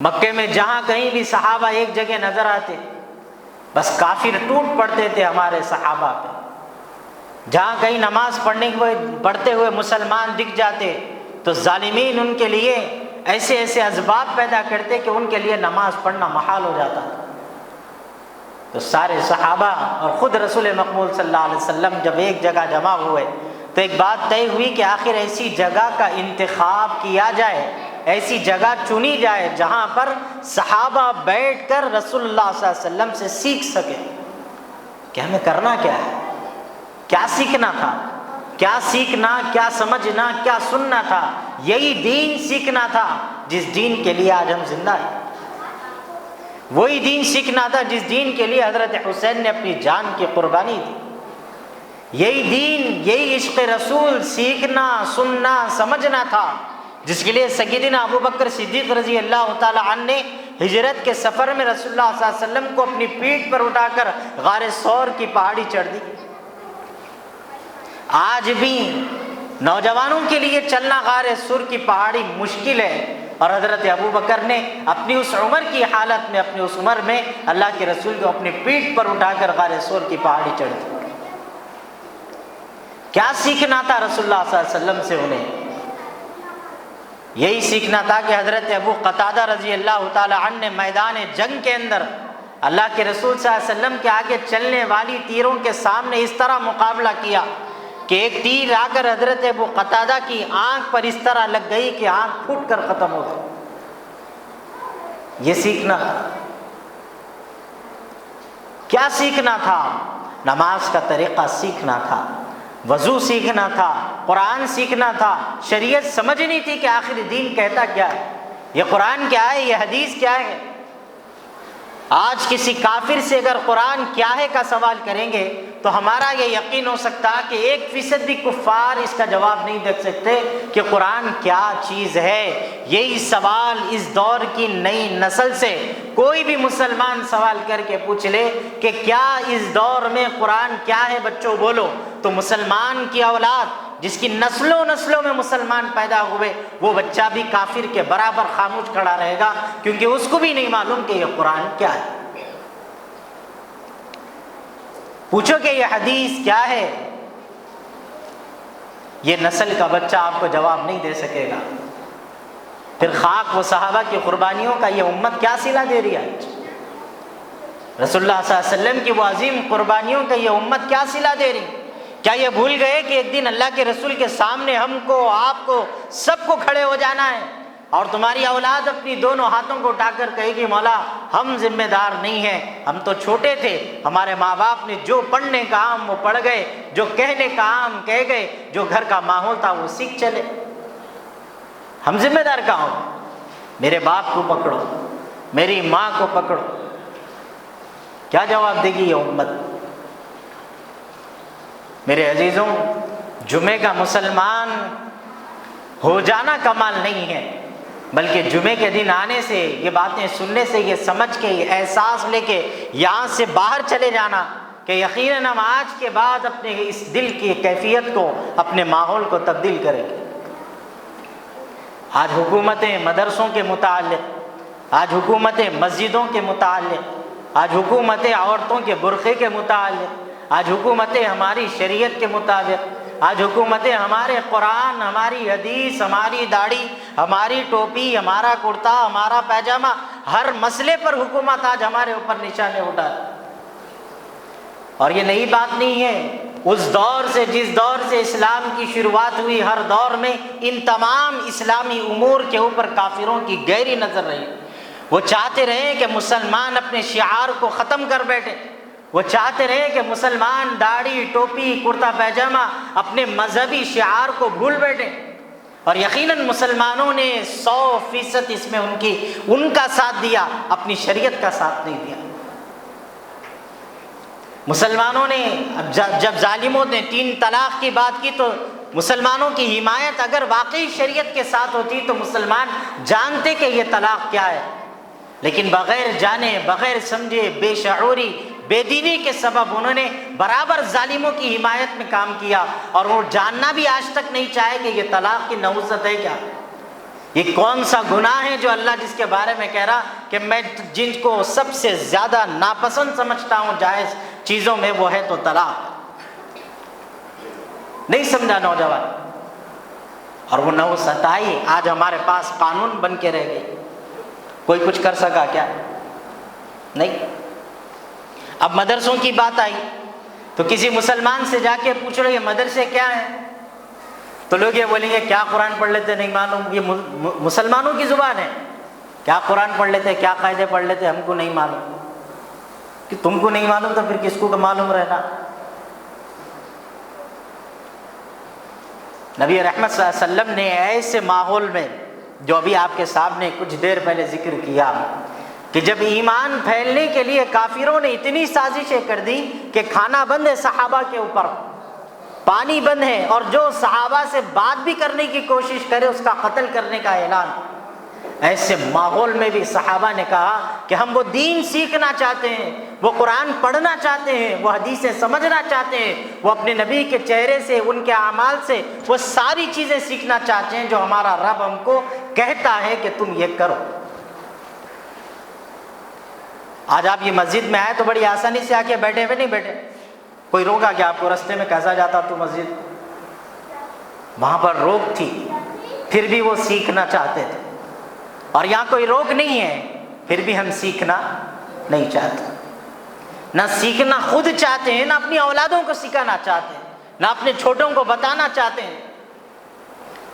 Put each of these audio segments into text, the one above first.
مکے میں جہاں کہیں بھی صحابہ ایک جگہ نظر آتے بس کافر ٹوٹ پڑتے تھے ہمارے صحابہ پہ. جہاں کہیں نماز پڑھتے ہوئے مسلمان دکھ جاتے تو ظالمین ان کے لیے ایسے ایسے اسباب پیدا کرتے کہ ان کے لیے نماز پڑھنا محال ہو جاتا تھا. تو سارے صحابہ اور خود رسول مقبول صلی اللہ علیہ وسلم جب ایک جگہ جمع ہوئے تو ایک بات طے ہوئی کہ آخر ایسی جگہ کا انتخاب کیا جائے، ایسی جگہ چنی جائے جہاں پر صحابہ بیٹھ کر رسول اللہ صلی اللہ علیہ وسلم سے سیکھ سکے کہ ہمیں کرنا کیا ہے، کیا سیکھنا تھا، کیا سیکھنا، کیا سمجھنا، کیا سننا تھا. یہی دین سیکھنا تھا جس دین کے لیے آج ہم زندہ ہیں. وہی دین سیکھنا تھا جس دین کے لیے حضرت حسین نے اپنی جان کی قربانی دی. یہی دین، یہی عشق رسول سیکھنا، سننا، سمجھنا تھا جس کے لیے سیدنا ابو بکر صدیق رضی اللہ تعالی عنہ نے ہجرت کے سفر میں رسول اللہ صلی اللہ علیہ وسلم کو اپنی پیٹھ پر اٹھا کر غار ثور کی پہاڑی چڑھ دی. آج بھی نوجوانوں کے لیے چلنا غار ثور کی پہاڑی مشکل ہے، اور حضرت ابو بکر نے اپنی اس عمر کی حالت میں، اپنی اس عمر میں اللہ کے رسول کو اپنی پیٹھ پر اٹھا کر غار ثور کی پہاڑی چڑھ دی. کیا سیکھنا تھا رسول اللہ صلی اللہ علیہ وسلم سے انہیں؟ یہی سیکھنا تھا کہ حضرت ابو قتادہ رضی اللہ تعالی عنہ نے میدان جنگ کے اندر اللہ کے رسول صلی اللہ علیہ وسلم کے آگے چلنے والی تیروں کے سامنے اس طرح مقابلہ کیا کہ ایک تیر آ کر حضرت ابو قتادہ کی آنکھ پر اس طرح لگ گئی کہ آنکھ پھوٹ کر ختم ہو گئی. یہ سیکھنا تھا. کیا سیکھنا تھا؟ نماز کا طریقہ سیکھنا تھا، وضو سیکھنا تھا، قرآن سیکھنا تھا، شریعت سمجھنی تھی کہ آخر دین کہتا کیا ہے، یہ قرآن کیا ہے، یہ حدیث کیا ہے. آج کسی کافر سے اگر قرآن کیا ہے کا سوال کریں گے تو ہمارا یہ یقین ہو سکتا کہ 1% بھی کفار اس کا جواب نہیں دے سکتے کہ قرآن کیا چیز ہے. یہی سوال اس دور کی نئی نسل سے کوئی بھی مسلمان سوال کر کے پوچھ لے کہ کیا اس دور میں قرآن کیا ہے بچوں بولو، تو مسلمان کی اولاد جس کی نسلوں میں مسلمان پیدا ہوئے وہ بچہ بھی کافر کے برابر خاموش کھڑا رہے گا، کیونکہ اس کو بھی نہیں معلوم کہ یہ قرآن کیا ہے. پوچھو کہ یہ حدیث کیا ہے، یہ نسل کا بچہ آپ کو جواب نہیں دے سکے گا. پھر خاک و صحابہ کی قربانیوں کا یہ امت کیا صلہ دے رہی ہے؟ رسول اللہ صلی اللہ علیہ وسلم کی وہ عظیم قربانیوں کا یہ امت کیا صلہ دے رہی؟ کیا یہ بھول گئے کہ ایک دن اللہ کے رسول کے سامنے ہم کو، آپ کو، سب کو کھڑے ہو جانا ہے، اور تمہاری اولاد اپنی دونوں ہاتھوں کو اٹھا کر کہے گی مولا ہم ذمہ دار نہیں ہیں، ہم تو چھوٹے تھے، ہمارے ماں باپ نے جو پڑھنے کا عام وہ پڑھ گئے، جو کہنے کا عام کہہ گئے، جو گھر کا ماحول تھا وہ سیکھ چلے، ہم ذمہ دار کہاں ہو؟ میرے باپ کو پکڑو، میری ماں کو پکڑو. کیا جواب دے گی یہ امت؟ میرے عزیزوں، جمعے کا مسلمان ہو جانا کمال نہیں ہے، بلکہ جمعے کے دن آنے سے، یہ باتیں سننے سے، یہ سمجھ کے، یہ احساس لے کے یہاں سے باہر چلے جانا کہ یقیناً ہم آج کے بعد اپنے اس دل کی کیفیت کو، اپنے ماحول کو تبدیل کریں گے. آج حکومتیں مدرسوں کے متعلق، آج حکومتیں مسجدوں کے متعلق، آج حکومتیں عورتوں کے برقعے کے متعلق، آج حکومتیں ہماری شریعت کے مطابق، آج حکومتیں ہمارے قرآن، ہماری حدیث، ہماری داڑھی، ہماری ٹوپی، ہمارا کرتا، ہمارا پیجامہ، ہر مسئلے پر حکومت آج ہمارے اوپر نشانے اٹھا. اور یہ نئی بات نہیں ہے، اس دور سے، جس دور سے اسلام کی شروعات ہوئی، ہر دور میں ان تمام اسلامی امور کے اوپر کافروں کی گہری نظر رہی. وہ چاہتے رہے کہ مسلمان اپنے شعار کو ختم کر بیٹھے، وہ چاہتے رہے کہ مسلمان داڑھی، ٹوپی، کرتا پیجامہ، اپنے مذہبی شعار کو بھول بیٹھے. اور یقیناً مسلمانوں نے 100% اس میں ان کا ساتھ دیا، اپنی شریعت کا ساتھ نہیں دیا. مسلمانوں نے جب ظالموں نے 3 طلاق کی بات کی تو مسلمانوں کی حمایت اگر واقعی شریعت کے ساتھ ہوتی تو مسلمان جانتے کہ یہ طلاق کیا ہے، لیکن بغیر جانے، بغیر سمجھے، بے شعوری، بے دینی کے سبب انہوں نے برابر ظالموں کی حمایت میں کام کیا، اور وہ جاننا بھی آج تک نہیں چاہے کہ یہ طلاق کی نحوست ہے کیا. یہ کون سا گناہ ہے جو اللہ جس کے بارے میں کہہ رہا کہ میں جن کو سب سے زیادہ ناپسند سمجھتا ہوں جائز چیزوں میں وہ ہے تو طلاق؟ نہیں سمجھا نوجوان، اور وہ 927 آج ہمارے پاس قانون بن کے رہ گئی، کوئی کچھ کر سکا کیا؟ نہیں۔ اب مدرسوں کی بات آئی تو کسی مسلمان سے جا کے پوچھ رہے یہ مدرسے کیا ہیں، تو لوگ یہ بولیں گے کیا قرآن پڑھ لیتے نہیں معلوم، یہ مسلمانوں کی زبان ہے، کیا قرآن پڑھ لیتے، کیا قاعدے پڑھ لیتے، ہم کو نہیں معلوم۔ کہ تم کو نہیں معلوم تو پھر کس کو معلوم رہنا؟ نبی رحمت صلی اللہ علیہ وسلم نے ایسے ماحول میں جو ابھی آپ کے سامنے کچھ دیر پہلے ذکر کیا کہ جب ایمان پھیلنے کے لیے کافروں نے اتنی سازشیں کر دی کہ کھانا بند ہے صحابہ کے اوپر، پانی بند ہے، اور جو صحابہ سے بات بھی کرنے کی کوشش کرے اس کا قتل کرنے کا اعلان، ایسے ماحول میں بھی صحابہ نے کہا کہ ہم وہ دین سیکھنا چاہتے ہیں، وہ قرآن پڑھنا چاہتے ہیں، وہ حدیثیں سمجھنا چاہتے ہیں، وہ اپنے نبی کے چہرے سے، ان کے اعمال سے وہ ساری چیزیں سیکھنا چاہتے ہیں جو ہمارا رب ہم کو کہتا ہے کہ تم یہ کرو۔ آج آپ یہ مسجد میں آئے تو بڑی آسانی سے آ کے بیٹھے ہوئے نہیں بیٹھے، کوئی روکا کہ آپ کو رستے میں کیسا جاتا تو مسجد؟ وہاں پر روک تھی، پھر بھی وہ سیکھنا چاہتے تھے، اور یہاں کوئی روک نہیں ہے پھر بھی ہم سیکھنا نہیں چاہتے، نہ سیکھنا خود چاہتے ہیں، نہ اپنی اولادوں کو سکھانا چاہتے ہیں، نہ اپنے چھوٹوں کو بتانا چاہتے ہیں۔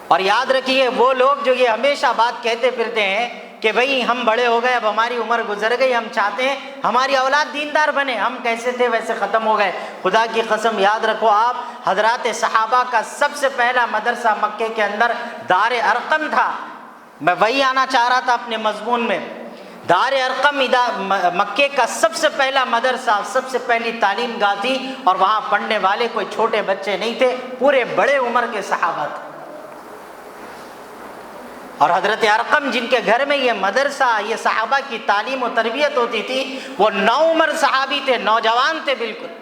اور یاد رکھیے وہ لوگ جو یہ ہمیشہ بات کہتے پھرتے ہیں کہ بھئی ہم بڑے ہو گئے، اب ہماری عمر گزر گئی، ہم چاہتے ہیں ہماری اولاد دیندار بنے، ہم کیسے تھے ویسے ختم ہو گئے۔ خدا کی قسم یاد رکھو، آپ حضرات صحابہ کا سب سے پہلا مدرسہ مکے کے اندر دار ارقم تھا۔ میں وہی آنا چاہ رہا تھا اپنے مضمون میں، دار ارقم مکے کا سب سے پہلا مدرسہ، سب سے پہلی تعلیم گاہ تھی، اور وہاں پڑھنے والے کوئی چھوٹے بچے نہیں تھے، پورے بڑے عمر کے صحابہ تھے۔ اور حضرت ارقم جن کے گھر میں یہ مدرسہ، یہ صحابہ کی تعلیم و تربیت ہوتی تھی، وہ نوعمر صحابی تھے، نوجوان تھے بالکل۔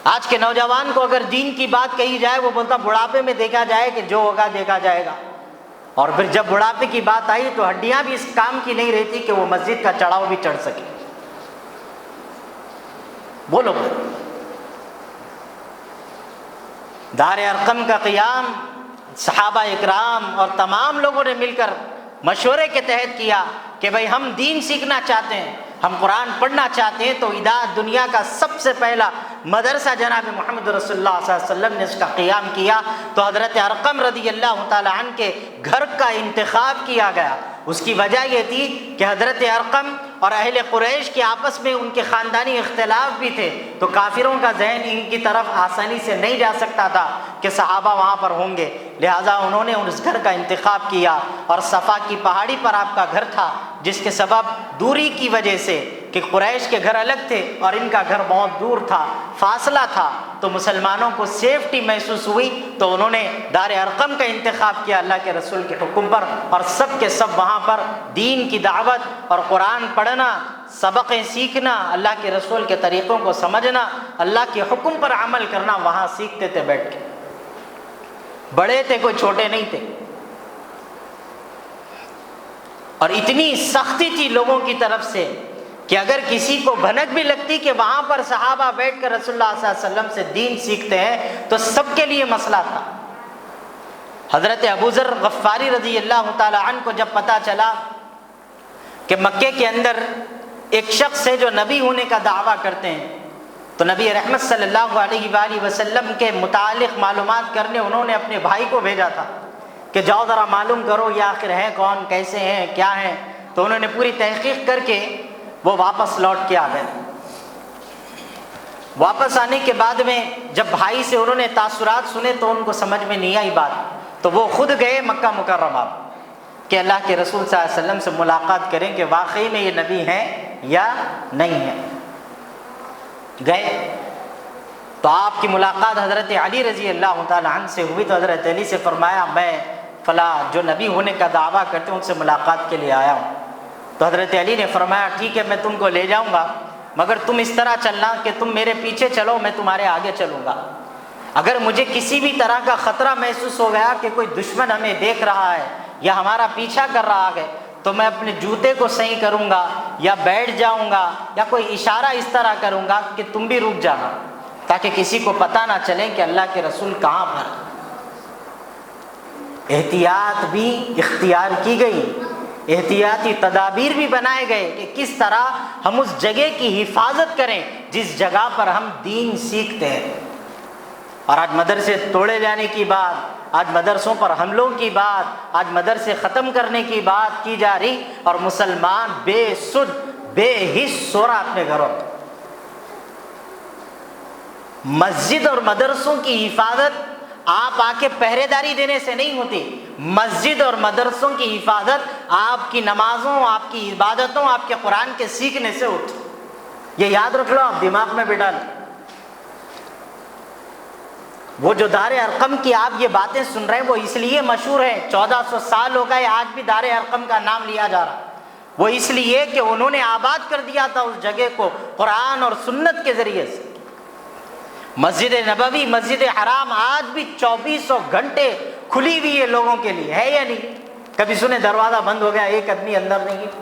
آج کے نوجوان کو اگر دین کی بات کہی جائے وہ بولتا بڑھاپے میں دیکھا جائے کہ جو ہوگا دیکھا جائے گا، اور پھر جب بڑھاپے کی بات آئی تو ہڈیاں بھی اس کام کی نہیں رہتی کہ وہ مسجد کا چڑھاؤ بھی چڑھ سکے۔ بولو، دار ارقم کا قیام صحابہ اکرام اور تمام لوگوں نے مل کر مشورے کے تحت کیا کہ بھئی ہم دین سیکھنا چاہتے ہیں، ہم قرآن پڑھنا چاہتے ہیں، تو دنیا کا سب سے پہلا مدرسہ جناب محمد رسول اللہ صلی اللہ علیہ وسلم نے اس کا قیام کیا۔ تو حضرت ارقم رضی اللہ تعالی عنہ کے گھر کا انتخاب کیا گیا۔ اس کی وجہ یہ تھی کہ حضرت ارقم اور اہل قریش کے آپس میں ان کے خاندانی اختلاف بھی تھے، تو کافروں کا ذہن ان کی طرف آسانی سے نہیں جا سکتا تھا کہ صحابہ وہاں پر ہوں گے، لہٰذا انہوں نے اس گھر کا انتخاب کیا، اور صفا کی پہاڑی پر آپ کا گھر تھا، جس کے سبب دوری کی وجہ سے کہ قریش کے گھر الگ تھے اور ان کا گھر بہت دور تھا، فاصلہ تھا، تو مسلمانوں کو سیفٹی محسوس ہوئی، تو انہوں نے دار ارقم کا انتخاب کیا اللہ کے رسول کے حکم پر، اور سب کے سب وہاں پر دین کی دعوت اور قرآن پڑھنا، سبقیں سیکھنا، اللہ کے رسول کے طریقوں کو سمجھنا، اللہ کے حکم پر عمل کرنا وہاں سیکھتے تھے بیٹھ کے۔ بڑے تھے، کوئی چھوٹے نہیں تھے، اور اتنی سختی تھی لوگوں کی طرف سے کہ اگر کسی کو بھنک بھی لگتی کہ وہاں پر صحابہ بیٹھ کر رسول اللہ صلی اللہ علیہ وسلم سے دین سیکھتے ہیں تو سب کے لیے مسئلہ تھا۔ حضرت ابو ذر غفاری رضی اللہ تعالی عنہ کو جب پتہ چلا کہ مکے کے اندر ایک شخص ہے جو نبی ہونے کا دعویٰ کرتے ہیں، تو نبی رحمت صلی اللہ علیہ وآلہ وسلم کے متعلق معلومات کرنے انہوں نے اپنے بھائی کو بھیجا تھا کہ جاؤ ذرا معلوم کرو یہ آخر ہے کون، کیسے ہیں، کیا ہیں۔ تو انہوں نے پوری تحقیق کر کے وہ واپس لوٹ کے آ گئے۔ واپس آنے کے بعد میں جب بھائی سے انہوں نے تاثرات سنے تو ان کو سمجھ میں نہیں آئی بات، تو وہ خود گئے مکہ مکرمہ کہ اللہ کے رسول صلی اللہ علیہ وسلم سے ملاقات کریں کہ واقعی میں یہ نبی ہیں یا نہیں ہیں۔ گئے تو آپ کی ملاقات حضرت علی رضی اللہ تعالی عنہ سے ہوئی، تو حضرت علی سے فرمایا میں فلاں جو نبی ہونے کا دعویٰ کرتے ہیں ان سے ملاقات کے لیے آیا ہوں۔ تو حضرت علی نے فرمایا ٹھیک ہے میں تم کو لے جاؤں گا، مگر تم اس طرح چلنا کہ تم میرے پیچھے چلو، میں تمہارے آگے چلوں گا۔ اگر مجھے کسی بھی طرح کا خطرہ محسوس ہو گیا کہ کوئی دشمن ہمیں دیکھ رہا ہے یا ہمارا پیچھا کر رہا ہے تو میں اپنے جوتے کو صحیح کروں گا یا بیٹھ جاؤں گا یا کوئی اشارہ اس طرح کروں گا کہ تم بھی رک جانا، تاکہ کسی کو پتہ نہ چلے کہ اللہ کے رسول کہاں پر۔ احتیاط بھی اختیار کی گئی، احتیاطی تدابیر بھی بنائے گئے کہ کس طرح ہم اس جگہ کی حفاظت کریں جس جگہ پر ہم دین سیکھتے ہیں۔ اور آج مدرسے توڑے جانے کی بات، آج مدرسوں پر حملوں کی بات، آج مدرسے ختم کرنے کی بات کی جا رہی، اور مسلمان بے سد بے حس سو رہا اپنے گھروں میں۔ مسجد اور مدرسوں کی حفاظت آپ آ کے پہرے داری دینے سے نہیں ہوتی، مسجد اور مدرسوں کی حفاظت آپ کی نمازوں، آپ کی عبادتوں، آپ کے قرآن کے سیکھنے سے ہوتی۔ یہ یاد رکھ لو، آپ دماغ میں بٹھا لو۔ وہ جو دار ارقم کی آپ یہ باتیں سن رہے ہیں وہ اس لیے مشہور ہے، 1400 سال ہو گئے آج بھی دار ارقم کا نام لیا جا رہا، وہ اس لیے کہ انہوں نے آباد کر دیا تھا اس جگہ کو قرآن اور سنت کے ذریعے سے۔ مسجد نبوی، مسجد حرام آج بھی 2400 گھنٹے کھلی ہوئی ہے لوگوں کے لیے، ہے یا نہیں؟ کبھی سنے دروازہ بند ہو گیا ایک آدمی اندر نہیں ہے؟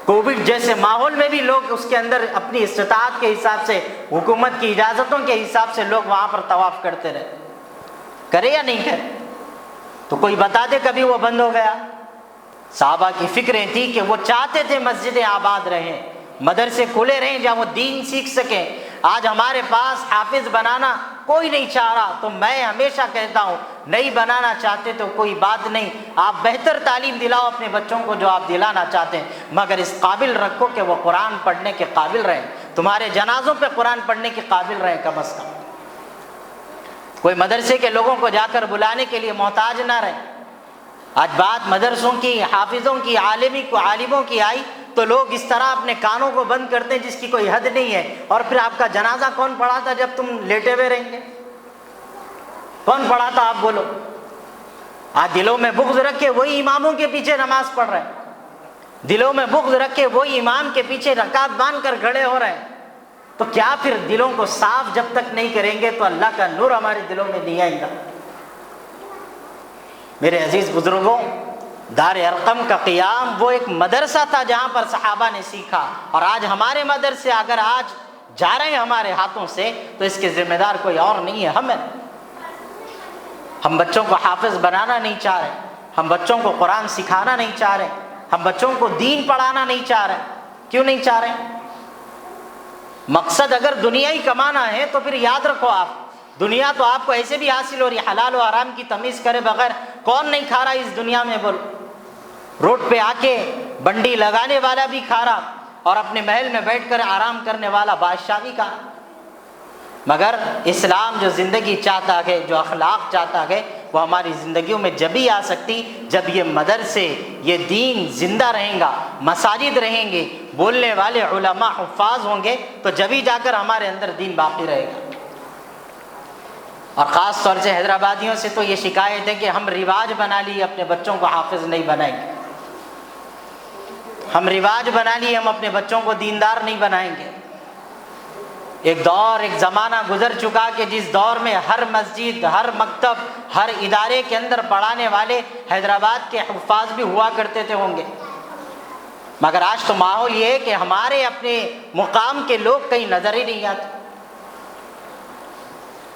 کووڈ جیسے ماحول میں بھی لوگ اس کے اندر اپنی استطاعت کے حساب سے، حکومت کی اجازتوں کے حساب سے لوگ وہاں پر طواف کرتے رہے، کرے یا نہیں کرے؟ تو کوئی بتا دے کبھی وہ بند ہو گیا؟ صحابہ کی فکریں تھی کہ وہ چاہتے تھے مسجدیں آباد رہیں، مدرسے کھلے رہیں جہاں وہ دین سیکھ سکیں۔ آج ہمارے پاس حافظ بنانا کوئی نہیں چاہ رہا، تو میں ہمیشہ کہتا ہوں نہیں بنانا چاہتے تو کوئی بات نہیں، آپ بہتر تعلیم دلاؤ اپنے بچوں کو جو آپ دلانا چاہتے ہیں، مگر اس قابل رکھو کہ وہ قرآن پڑھنے کے قابل رہیں، تمہارے جنازوں پہ قرآن پڑھنے کے قابل رہیں کم از کم، کوئی مدرسے کے لوگوں کو جا کر بلانے کے لیے محتاج نہ رہیں۔ آج بات مدرسوں کی، حافظوں کی، عالموں کی آئی تو لوگ اس طرح اپنے کانوں کو بند کرتے ہیں جس کی کوئی حد نہیں ہے، اور پھر آپ کا جنازہ کون پڑھا تھا جب تم لیٹے ہوئے رہیں گے؟ کون پڑھا تھا آپ بولو؟ آج دلوں میں بغض رکھ کے وہی اماموں کے پیچھے نماز پڑھ رہے ہیں، دلوں میں بغض رکھ کے وہی امام کے پیچھے رکعت باندھ کر کھڑے ہو رہے ہیں، تو کیا پھر دلوں کو صاف جب تک نہیں کریں گے تو اللہ کا نور ہمارے دلوں میں نہیں آئے گا؟ میرے عزیز بزرگوں، دار ارقم کا قیام وہ ایک مدرسہ تھا جہاں پر صحابہ نے سیکھا، اور آج ہمارے مدرسے اگر آج جا رہے ہیں ہمارے ہاتھوں سے تو اس کے ذمہ دار کوئی اور نہیں ہے، ہم بچوں کو حافظ بنانا نہیں چاہ رہے، ہم بچوں کو قرآن سکھانا نہیں چاہ رہے، ہم بچوں کو دین پڑھانا نہیں چاہ رہے۔ کیوں نہیں چاہ رہے؟ مقصد اگر دنیا ہی کمانا ہے تو پھر یاد رکھو، آپ دنیا تو آپ کو ایسے بھی حاصل ہو رہی ہے، حلال و حرام کی تمیز کرے بغیر کون نہیں کھا رہا اس دنیا میں؟ بول، روڈ پہ آ کے بنڈی لگانے والا بھی کھا رہا، اور اپنے محل میں بیٹھ کر آرام کرنے والا بادشاہ بھی کھا رہا۔ مگر اسلام جو زندگی چاہتا ہے، جو اخلاق چاہتا ہے، وہ ہماری زندگیوں میں جبھی آ سکتی جب یہ مدرسے، یہ دین زندہ رہیں گا، مساجد رہیں گے، بولنے والے علماء حفاظ ہوں گے، تو جبھی جا کر ہمارے اندر دین باقی رہے گا۔ اور خاص طور سے حیدرآبادیوں سے تو یہ شکایت ہے کہ ہم رواج بنا لیے اپنے بچوں کو حافظ نہیں بنائیں گے، ہم رواج بنا لیے ہم اپنے بچوں کو دیندار نہیں بنائیں گے۔ ایک دور، ایک زمانہ گزر چکا کہ جس دور میں ہر مسجد، ہر مکتب، ہر ادارے کے اندر پڑھانے والے حیدرآباد کے حفاظ بھی ہوا کرتے تھے، ہوں گے، مگر آج تو ماحول یہ ہے کہ ہمارے اپنے مقام کے لوگ کہیں نظر ہی نہیں آتے۔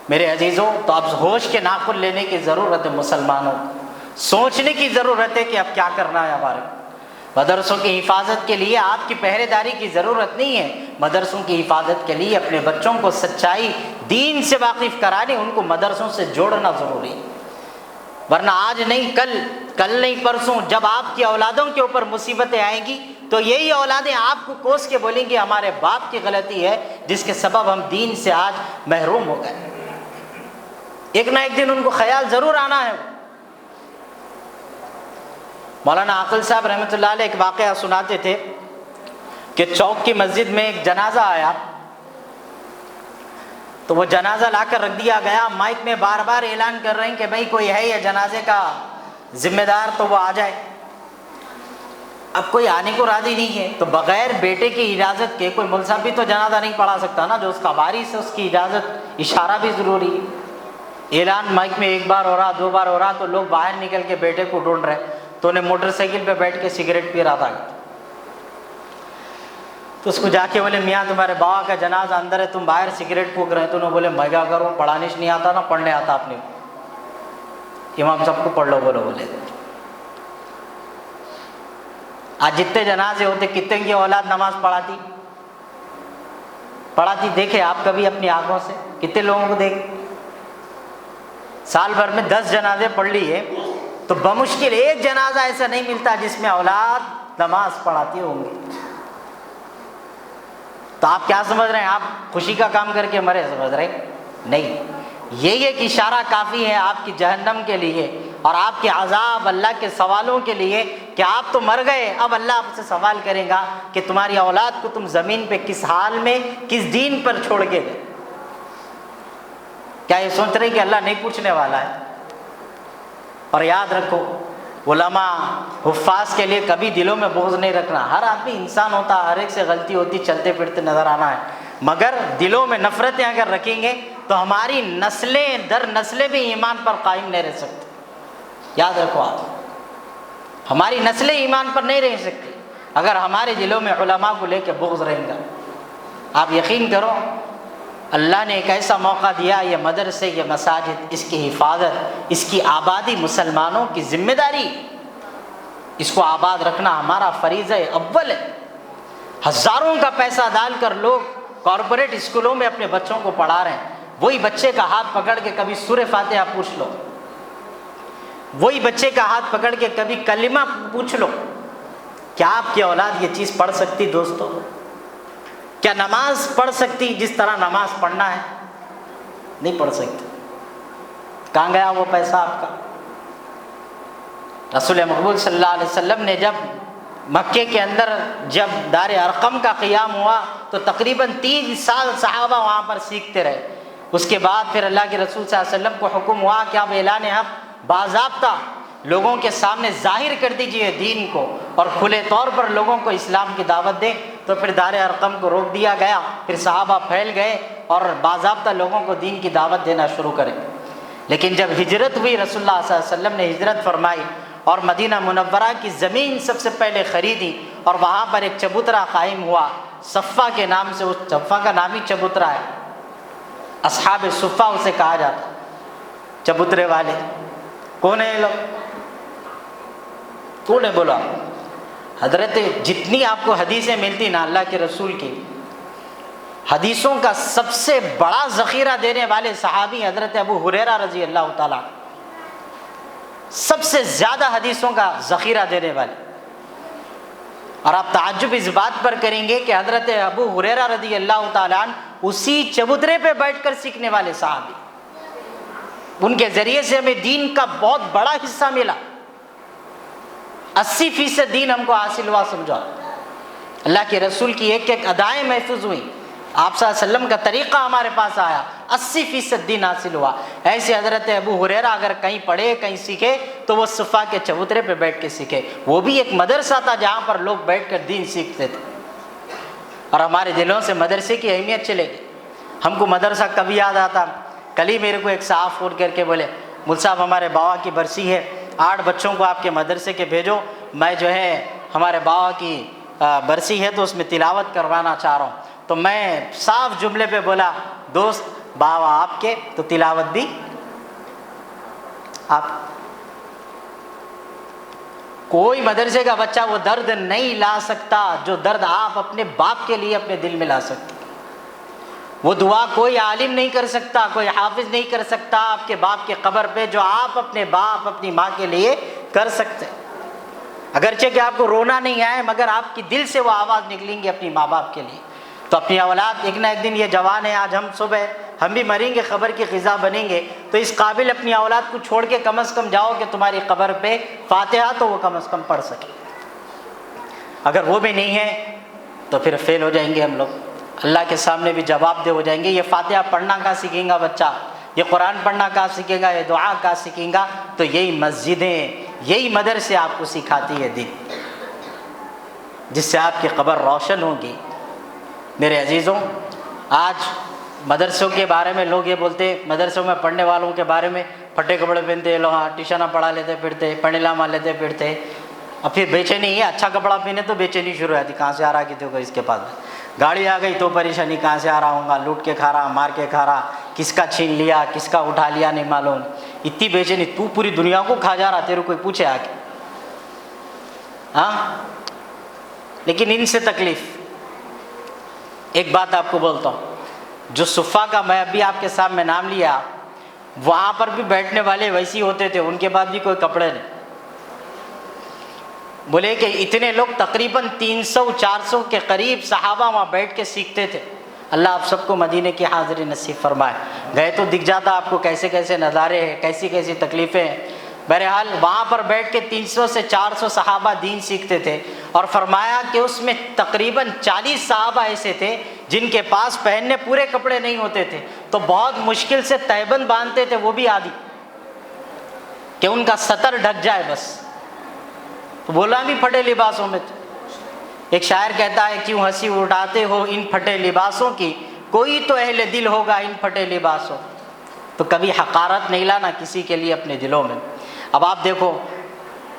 میرے عزیزوں، تو اب ہوش کے ناخن لینے کی ضرورت ہے، مسلمانوں سوچنے کی ضرورت ہے کہ اب کیا کرنا ہے ہمارے۔ مدرسوں کی حفاظت کے لیے آپ کی پہرے داری کی ضرورت نہیں ہے، مدرسوں کی حفاظت کے لیے اپنے بچوں کو سچائی دین سے واقف کرانے، ان کو مدرسوں سے جوڑنا ضروری ہے، ورنہ آج نہیں کل نہیں پرسوں جب آپ کی اولادوں کے اوپر مصیبتیں آئیں گی تو یہی اولادیں آپ کو کوس کے بولیں گی ہمارے باپ کی غلطی ہے جس کے سبب ہم دین سے آج محروم ہو گئے۔ ایک نہ ایک دن ان کو خیال ضرور آنا ہے۔ مولانا عاقل صاحب رحمۃ اللہ علیہ ایک واقعہ سناتے تھے کہ چوک کی مسجد میں ایک جنازہ آیا، تو وہ جنازہ لا کر رکھ دیا گیا، مائک میں بار بار اعلان کر رہے ہیں کہ بھائی کوئی ہے یہ جنازے کا ذمہ دار تو وہ آ جائے۔ اب کوئی آنے کو راضی نہیں ہے، تو بغیر بیٹے کی اجازت کے کوئی ملزم بھی تو جنازہ نہیں پڑھا سکتا نا، جو اس کا وارث ہے اس کی اجازت، اشارہ بھی ضروری ہے۔ اعلان مائک میں ایک بار ہو رہا، 2 بار ہو رہا تو لوگ باہر نکل کے بیٹے کو ڈھونڈ رہے، تو انہیں موٹر سائیکل پہ بیٹھ کے سگریٹ پی رہا تھا. تو اس کو جا کے بولے میاں تمہارے بابا کا جنازہ اندر ہے، تم باہر سگریٹ پھونک رہے ہیں. تو انہوں نے بولے میں کیا کروں، پڑھانے نہیں آتا نا، پڑھنے آتا اپنے امام صاحب کو پڑھ لو بولو. بولے آج جتنے جنازے ہوتے کتنے کی اولاد نماز پڑھاتی دیکھے آپ کبھی اپنی آنکھوں سے؟ کتنے لوگوں کو دیکھ، سال بھر میں 10 جنازے پڑھ لیے تو بمشکل ایک جنازہ ایسا نہیں ملتا جس میں اولاد نماز پڑھاتی ہوں گی. تو آپ کیا سمجھ رہے ہیں، آپ خوشی کا کام کر کے مرے سمجھ رہے ہیں؟ نہیں، یہ ایک اشارہ کافی ہے آپ کی جہنم کے لیے اور آپ کے عذاب، اللہ کے سوالوں کے لیے کہ آپ تو مر گئے، اب اللہ آپ سے سوال کرے گا کہ تمہاری اولاد کو تم زمین پہ کس حال میں کس دین پر چھوڑ کے گئے. کیا یہ سوچ رہے کہ اللہ نہیں پوچھنے والا ہے؟ اور یاد رکھو علماء حفاظ کے لیے کبھی دلوں میں بغض نہیں رکھنا. ہر آدمی انسان ہوتا، ہر ایک سے غلطی ہوتی، چلتے پھرتے نظر آنا ہے، مگر دلوں میں نفرتیں اگر رکھیں گے تو ہماری نسلیں در نسلیں بھی ایمان پر قائم نہیں رہ سکتی. یاد رکھو آپ، ہماری نسلیں ایمان پر نہیں رہ سکتی اگر ہمارے دلوں میں علماء کو لے کے بغض رہیں گا. آپ یقین کرو اللہ نے ایک ایسا موقع دیا، یہ مدرسے، یہ مساجد، اس کی حفاظت، اس کی آبادی مسلمانوں کی ذمہ داری، اس کو آباد رکھنا ہمارا فریضہ اول ہے. ہزاروں کا پیسہ ڈال کر لوگ کارپوریٹ اسکولوں میں اپنے بچوں کو پڑھا رہے ہیں. وہی بچے کا ہاتھ پکڑ کے کبھی سورہ فاتحہ پوچھ لو، وہی بچے کا ہاتھ پکڑ کے کبھی کلمہ پوچھ لو. کیا آپ کی اولاد یہ چیز پڑھ سکتی دوستو؟ کیا نماز پڑھ سکتی جس طرح نماز پڑھنا ہے؟ نہیں پڑھ سکتی. کہاں گیا وہ پیسہ آپ کا؟ رسول مقبول صلی اللہ علیہ وسلم نے جب مکے کے اندر جب دار ارقم کا قیام ہوا تو تقریباً 3 سال صحابہ وہاں پر سیکھتے رہے. اس کے بعد پھر اللہ کے رسول صلی اللہ علیہ وسلم کو حکم ہوا کہ اب اعلان حق باضابطہ لوگوں کے سامنے ظاہر کر دیجئے دین کو اور کھلے طور پر لوگوں کو اسلام کی دعوت دیں. تو پھر دار ارقم کو روک دیا گیا، پھر صحابہ پھیل گئے اور باضابطہ لوگوں کو دین کی دعوت دینا شروع کرے. لیکن جب ہجرت ہوئی، رسول اللہ صلی اللہ علیہ وسلم نے ہجرت فرمائی اور مدینہ منورہ کی زمین سب سے پہلے خریدی اور وہاں پر ایک چبوترا قائم ہوا صفہ کے نام سے. اس صفہ کا نام ہی چبوترا ہے، اصحاب صفہ اسے کہا جاتا. چبوترے والے کون ہیں یہ لوگ؟ کون ہے بولا؟ حضرت جتنی آپ کو حدیثیں ملتی نا اللہ کے رسول کی، حدیثوں کا سب سے بڑا ذخیرہ دینے والے صحابی حضرت ابو ہریرہ رضی اللہ تعالیٰ، سب سے زیادہ حدیثوں کا ذخیرہ دینے والے. اور آپ تعجب اس بات پر کریں گے کہ حضرت ابو ہریرہ رضی اللہ تعالیٰ اسی چبوترے پہ بیٹھ کر سیکھنے والے صحابی. ان کے ذریعے سے ہمیں دین کا بہت بڑا حصہ ملا. 80% دین ہم کو حاصل ہوا سمجھو. اللہ کے رسول کی ایک ایک ادائیں محفوظ ہوئی، آپ صلی اللہ علیہ وسلم کا طریقہ ہمارے پاس آیا، 80% دین حاصل ہوا. ایسے حضرت ابو ہریرہ اگر کہیں پڑھے کہیں سیکھے تو وہ صفہ کے چبوترے پہ بیٹھ کے سیکھے. وہ بھی ایک مدرسہ تھا جہاں پر لوگ بیٹھ کر دین سیکھتے تھے. اور ہمارے دلوں سے مدرسے کی اہمیت چلے گی. ہم کو مدرسہ کبھی یاد آتا، کل ہی میرے کو ایک صاحب فون کر کے بولے مول صاحب ہمارے بابا کی برسی ہے، 8 بچوں کو آپ کے مدرسے کے بھیجو، میں جو ہے ہمارے بابا کی برسی ہے تو اس میں تلاوت کروانا چاہ رہا ہوں. تو میں صاف جملے پہ بولا دوست بابا آپ کے تو تلاوت بھی آپ. کوئی مدرسے کا بچہ وہ درد نہیں لا سکتا جو درد آپ اپنے باپ کے لیے اپنے دل میں لا سکتے. وہ دعا کوئی عالم نہیں کر سکتا، کوئی حافظ نہیں کر سکتا آپ کے باپ کے قبر پہ جو آپ اپنے باپ اپنی ماں کے لیے کر سکتے. اگرچہ کہ آپ کو رونا نہیں آئے مگر آپ کی دل سے وہ آواز نکلیں گی اپنی ماں باپ کے لیے. تو اپنی اولاد ایک نہ ایک دن، یہ جوان ہے آج، ہم صبح ہم بھی مریں گے، قبر کی غذا بنیں گے، تو اس قابل اپنی اولاد کو چھوڑ کے کم از کم جاؤ کہ تمہاری قبر پہ فاتحہ تو وہ کم از کم پڑھ سکے. اگر وہ بھی نہیں ہے تو پھر فیل ہو جائیں گے ہم لوگ، اللہ کے سامنے بھی جواب دہ ہو جائیں گے. یہ فاتحہ پڑھنا کہاں سیکھیں گا بچہ؟ یہ قرآن پڑھنا کہاں سیکھے گا؟ یہ دعا کہاں سیکھیں گا؟ تو یہی مسجدیں، یہی مدرسے آپ کو سکھاتی ہے دین، جس سے آپ کی قبر روشن ہوگی. میرے عزیزوں، آج مدرسوں کے بارے میں لوگ یہ بولتے ہیں، مدرسوں میں پڑھنے والوں کے بارے میں پھٹے کپڑے پہنتے لوگ، ٹیوشن پڑھا لیتے پھرتے، پڑھلا مار لیتے پھرتے، اور پھر بیچینی ہے، اچھا کپڑا پہنے تو بیچینی شروع ہو جاتی، کہاں سے آ رہا کسی کو اس کے پاس، گاڑی آ گئی تو پریشانی، کہاں سے آ رہا ہوں گا، لوٹ کے کھا رہا، مار کے کھا رہا، کس کا چھین لیا، کس کا اٹھا لیا نہیں معلوم، اتنی بیچینی، تو پوری دنیا کو کھا جا رہا، تیرے کوئی پوچھے آ کے؟ ہاں، لیکن ان سے تکلیف۔ ایک بات آپ کو بولتا ہوں، جو صفا کا میں ابھی آپ کے سامنے نام لیا، وہاں پر بھی بیٹھنے والے ویسی ہوتے تھے، ان کے بعد بھی کوئی کپڑے نہیں۔ بولے کہ اتنے لوگ تقریباً 300-400 کے قریب صحابہ وہاں بیٹھ کے سیکھتے تھے۔ اللہ آپ سب کو مدینے کی حاضری نصیب فرمائے۔ گئے تو دکھ جاتا آپ کو کیسے کیسے نظارے ہیں، کیسی کیسی تکلیفیں ہیں۔ بہرحال وہاں پر بیٹھ کے 300 سے 400 صحابہ دین سیکھتے تھے، اور فرمایا کہ اس میں تقریباً 40 صحابہ ایسے تھے جن کے پاس پہننے پورے کپڑے نہیں ہوتے تھے، تو بہت مشکل سے تہبند باندھتے تھے، وہ بھی آدھی، کہ ان کا سطر ڈھک جائے بس، بولا بھی پھٹے لباسوں میں تھے۔ ایک شاعر کہتا ہے، کیوں ہنسی اٹھاتے ہو ان پھٹے لباسوں کی، کوئی تو اہل دل ہوگا ان پھٹے لباسوں۔ تو کبھی حقارت نہیں لانا کسی کے لیے اپنے دلوں میں۔ اب آپ دیکھو،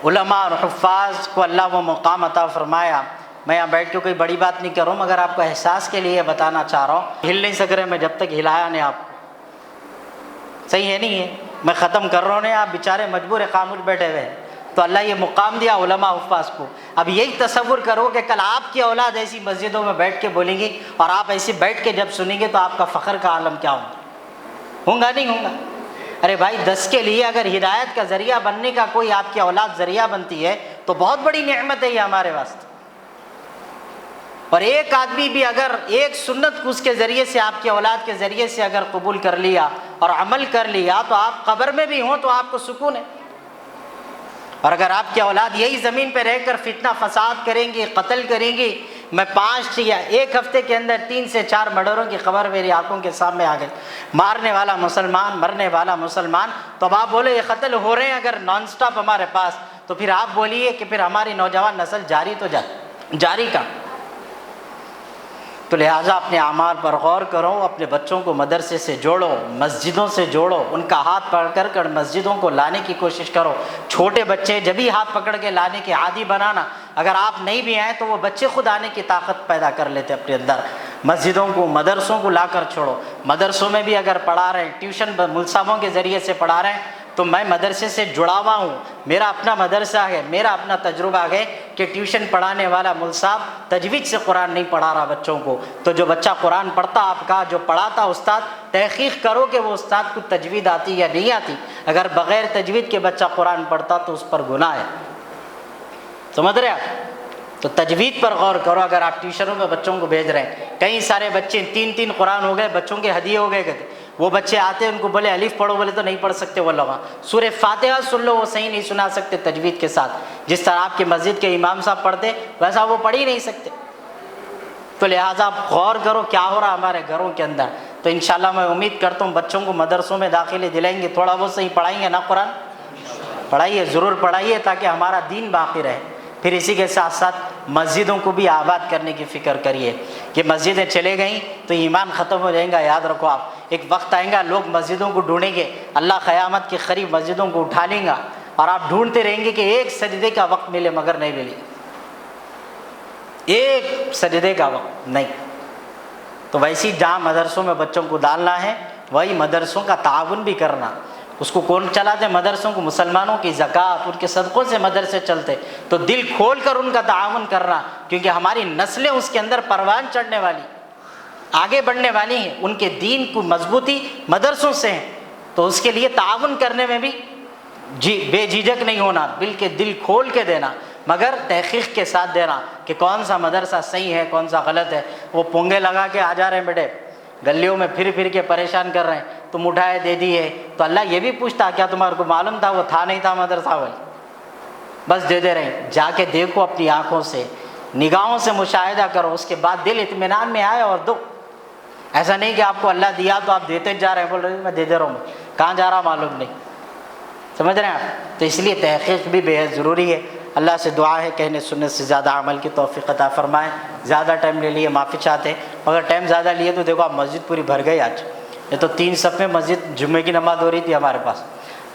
علماء اور حفاظ کو اللہ وہ مقام عطا فرمایا۔ میں یہاں بیٹھ کے کوئی بڑی بات نہیں کر رہا ہوں، مگر آپ کو احساس کے لیے بتانا چاہ رہا ہوں، ہل نہیں سک رہے میں جب تک ہلایا نہیں آپ کو، صحیح ہے نہیں ہے؟ میں ختم کر رہا ہوں نہیں، آپ بیچارے مجبور خاموش بیٹھے ہوئے ہیں، تو اللہ یہ مقام دیا علماء حفاظ کو۔ اب یہی تصور کرو کہ کل آپ کی اولاد ایسی مسجدوں میں بیٹھ کے بولیں گی، اور آپ ایسے بیٹھ کے جب سنیں گے تو آپ کا فخر کا عالم کیا ہوگا نہیں ہوگا؟ ارے بھائی، 10 کے لیے اگر ہدایت کا ذریعہ بننے کا کوئی آپ کی اولاد ذریعہ بنتی ہے تو بہت بڑی نعمت ہے یہ ہمارے واسطے۔ اور ایک آدمی بھی اگر ایک سنت کو اس کے ذریعے سے، آپ کی اولاد کے ذریعے سے اگر قبول کر لیا اور عمل کر لیا، تو آپ قبر میں بھی ہوں تو آپ کو سکون ہے۔ اور اگر آپ کی اولاد یہی زمین پہ رہ کر فتنہ فساد کریں گی، قتل کریں گی، میں 5 یا 1 ہفتے کے اندر 3 سے 4 مرڈروں کی خبر میری آنکھوں کے سامنے آ گئی، مارنے والا مسلمان، مرنے والا مسلمان، تو اب آپ بولے یہ قتل ہو رہے ہیں اگر نان سٹاپ ہمارے پاس، تو پھر آپ بولیے کہ پھر ہماری نوجوان نسل جاری تو جاری کا۔ تو لہٰذا اپنے اعمال پر غور کرو، اپنے بچوں کو مدرسے سے جوڑو، مسجدوں سے جوڑو، ان کا ہاتھ پکڑ کر مسجدوں کو لانے کی کوشش کرو۔ چھوٹے بچے جب ہی ہاتھ پکڑ کے لانے کے عادی بنانا، اگر آپ نہیں بھی آئیں تو وہ بچے خود آنے کی طاقت پیدا کر لیتے اپنے اندر۔ مسجدوں کو، مدرسوں کو لا کر چھوڑو۔ مدرسوں میں بھی اگر پڑھا رہے ہیں، ٹیوشن ملصابوں کے ذریعے سے پڑھا رہے ہیں، تو میں مدرسے سے جڑا ہوا ہوں، میرا اپنا مدرسہ ہے، میرا اپنا تجربہ ہے کہ ٹیوشن پڑھانے والا ملصاب تجوید سے قرآن نہیں پڑھا رہا بچوں کو، تو جو بچہ قرآن پڑھتا آپ کا، جو پڑھاتا استاد، تحقیق کرو کہ وہ استاد کو تجوید آتی یا نہیں آتی۔ اگر بغیر تجوید کے بچہ قرآن پڑھتا تو اس پر گناہ ہے، سمجھ رہے آپ؟ تو تجوید پر غور کرو۔ اگر آپ ٹیوشنوں میں بچوں کو بھیج رہے ہیں، کئی سارے بچے 3 قرآن ہو گئے، بچوں کے ہدیے ہو گئے، وہ بچے آتے ہیں ان کو بولے الف پڑھو، بولے تو نہیں پڑھ سکتے وہ لوگ۔ سورہ فاتحہ سن لو، وہ صحیح نہیں سنا سکتے تجوید کے ساتھ، جس طرح آپ کے مسجد کے امام صاحب پڑھتے ویسا وہ پڑھ ہی نہیں سکتے۔ تو لہٰذا آپ غور کرو کیا ہو رہا ہمارے گھروں کے اندر۔ تو انشاءاللہ میں امید کرتا ہوں بچوں کو مدرسوں میں داخلے دلائیں گے، تھوڑا وہ صحیح پڑھائیں گے نا قرآن، پڑھائیے، ضرور پڑھائیے تاکہ ہمارا دین باقی رہے۔ پھر اسی کے ساتھ ساتھ مسجدوں کو بھی آباد کرنے کی فکر کریے کہ مسجدیں چلے گئیں تو ایمان ختم ہو جائیں گا۔ یاد رکھو آپ، ایک وقت آئے گا لوگ مسجدوں کو ڈھونڈیں گے، اللہ قیامت کے قریب مسجدوں کو اٹھا لیں گا، اور آپ ڈھونڈتے رہیں گے کہ ایک سجدے کا وقت ملے، مگر نہیں ملے، ایک سجدے کا وقت نہیں۔ تو ویسی جہاں مدرسوں میں بچوں کو ڈالنا ہے، وہی مدرسوں کا تعاون بھی کرنا۔ اس کو کون چلاتے؟ مدرسوں کو، مسلمانوں کی زکوٰۃ، ان کے صدقوں سے مدرسے چلتے، تو دل کھول کر ان کا تعاون کرنا، کیونکہ ہماری نسلیں اس کے اندر پروان چڑھنے والی، آگے بڑھنے والی ہیں، ان کے دین کو مضبوطی مدرسوں سے ہے۔ تو اس کے لیے تعاون کرنے میں بھی بے جھجک نہیں ہونا، بلکہ دل کھول کے دینا، مگر تحقیق کے ساتھ دینا کہ کون سا مدرسہ صحیح ہے کون سا غلط ہے۔ وہ پونگے لگا کے آ جا رہے ہیں بیٹے، گلیوں میں پھر پھر کے پریشان کر رہے ہیں، تم اٹھائے دے دیے، تو اللہ یہ بھی پوچھتا کیا تمہارے کو معلوم تھا وہ تھا نہیں تھا مدرسہ؟ وہی بس دے دے رہے ہیں۔ جا کے دیکھو، اپنی آنکھوں سے، نگاہوں سے مشاہدہ کرو، اس کے بعد دل اطمینان میں آئے اور دو۔ ایسا نہیں کہ آپ کو اللہ دیا تو آپ دیتے جا رہے ہیں، بول رہے ہیں میں دے دے رہا ہوں، کہاں جا رہا معلوم نہیں، سمجھ رہے ہیں آپ؟ تو اس لیے تحقیق بھی بے حد ضروری ہے۔ اللہ سے دعا ہے کہنے سننے سے زیادہ عمل کی توفیق عطا فرمائے۔ زیادہ ٹائم لے لیے معافی چاہتے ہیں، مگر ٹائم زیادہ لیے تو دیکھو آپ مسجد پوری بھر گئی آج، یہ تو 3 صف میں مسجد جمعے کی نماز ہو رہی تھی ہمارے پاس۔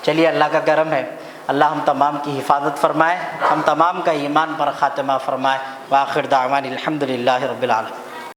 چلیے اللہ کا کرم ہے، اللہ ہم تمام کی حفاظت فرمائے، ہم تمام کا ایمان پر خاتمہ فرمائے۔ وآخر دعوانا الحمدللہ رب العالمین۔